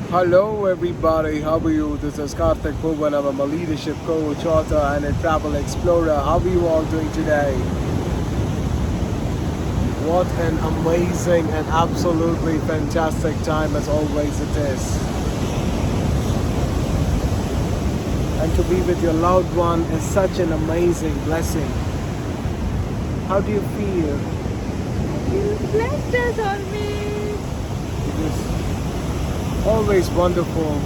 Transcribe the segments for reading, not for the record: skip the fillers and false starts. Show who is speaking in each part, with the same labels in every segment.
Speaker 1: Hello everybody, how are you? This is Karthik Poovanam. I'm a leadership coach, author and a travel explorer. How are you all doing today? What an amazing and absolutely fantastic time as always it is. And to be with your loved one is such an amazing blessing. How do you feel?
Speaker 2: You blessed us always.
Speaker 1: It is always wonderful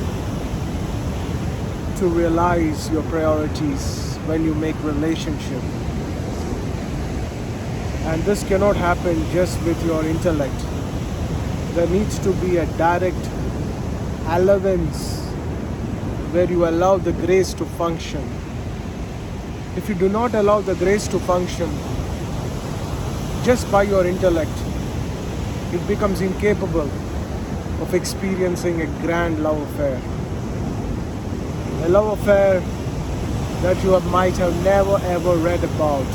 Speaker 1: to realize your priorities when you make relationship. And this cannot happen just with your intellect. There needs to be a direct allowance where you allow the grace to function. If you do not allow the grace to function just by your intellect, it becomes incapable of experiencing a grand love affair. A love affair that you might have never ever read about,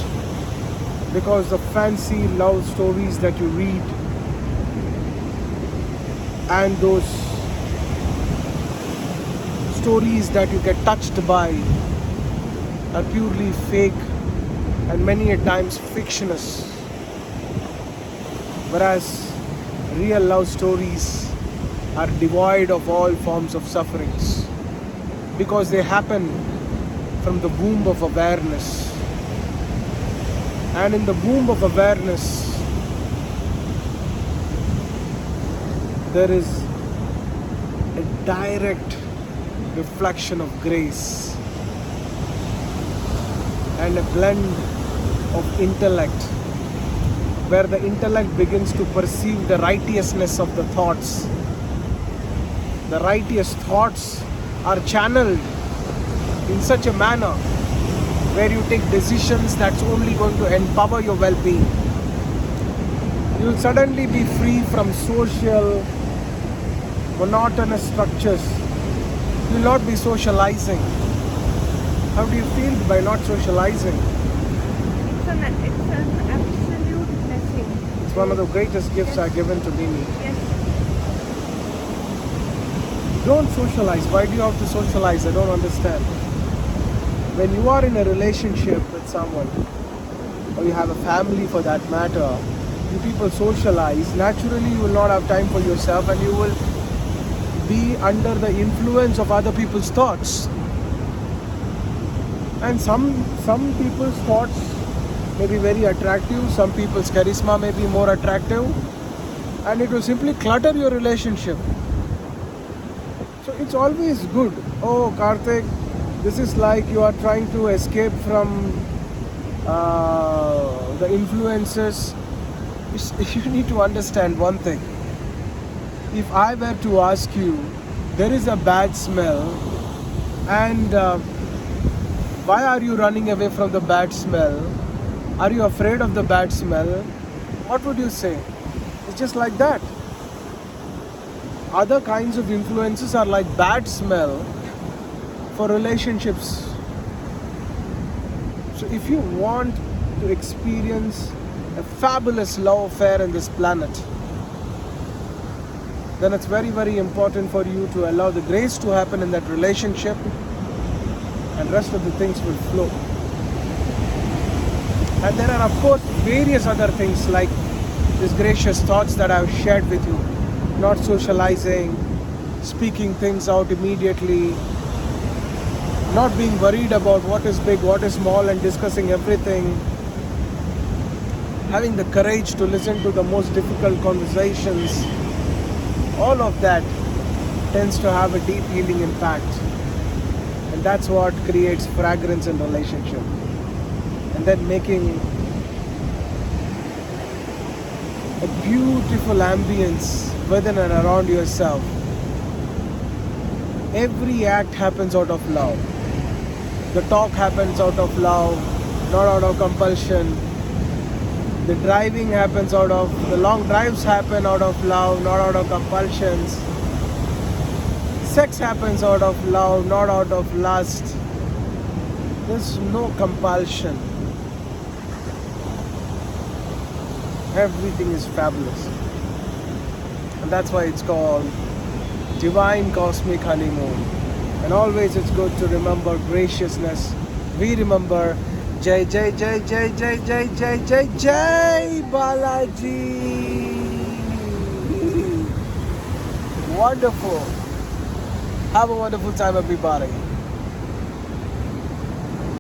Speaker 1: because the fancy love stories that you read and those stories that you get touched by are purely fake and many a times fictitious, whereas real love stories are devoid of all forms of sufferings because they happen from the womb of awareness. And in the womb of awareness, there is a direct reflection of grace and a blend of intellect, where the intellect begins to perceive the righteousness of the thoughts. The righteous thoughts are channeled in such a manner where you take decisions that's only going to empower your well-being. You'll suddenly be free from social, monotonous structures. You'll not be socializing. How do you feel by not socializing?
Speaker 2: It's an absolute blessing.
Speaker 1: It's one of the greatest gifts are given to Mimi.
Speaker 2: Yes.
Speaker 1: Don't socialize. Why do you have to socialize? I don't understand. When you are in a relationship with someone, or you have a family for that matter, you people socialize. Naturally, you will not have time for yourself and you will be under the influence of other people's thoughts. And some people's thoughts may be very attractive, some people's charisma may be more attractive, and it will simply clutter your relationship. So it's always good. Oh, Karthik, this is like you are trying to escape from the influences. You need to understand one thing. If I were to ask you, there is a bad smell, and why are you running away from the bad smell? Are you afraid of the bad smell? What would you say? It's just like that. Other kinds of influences are like bad smell for relationships. So if you want to experience a fabulous love affair in this planet, then it's very, very important for you to allow the grace to happen in that relationship, and rest of the things will flow. And there are of course various other things like these gracious thoughts that I've shared with you. Not socializing, speaking things out immediately, not being worried about what is big, what is small, and discussing everything. Having the courage to listen to the most difficult conversations. All of that tends to have a deep healing impact. And that's what creates fragrance in relationship. And then making a beautiful ambience within and around yourself. Every act happens out of love. The talk happens out of love, not out of compulsion. The driving happens the long drives happen out of love, not out of compulsions. Sex happens out of love, not out of lust. There's no compulsion. Everything is fabulous. And that's why it's called divine cosmic honeymoon. And always it's good to remember graciousness. We remember Jai Jai Jai Jai Jai Jai Jai Jai Jai Balaji. Wonderful. Have a wonderful time, everybody.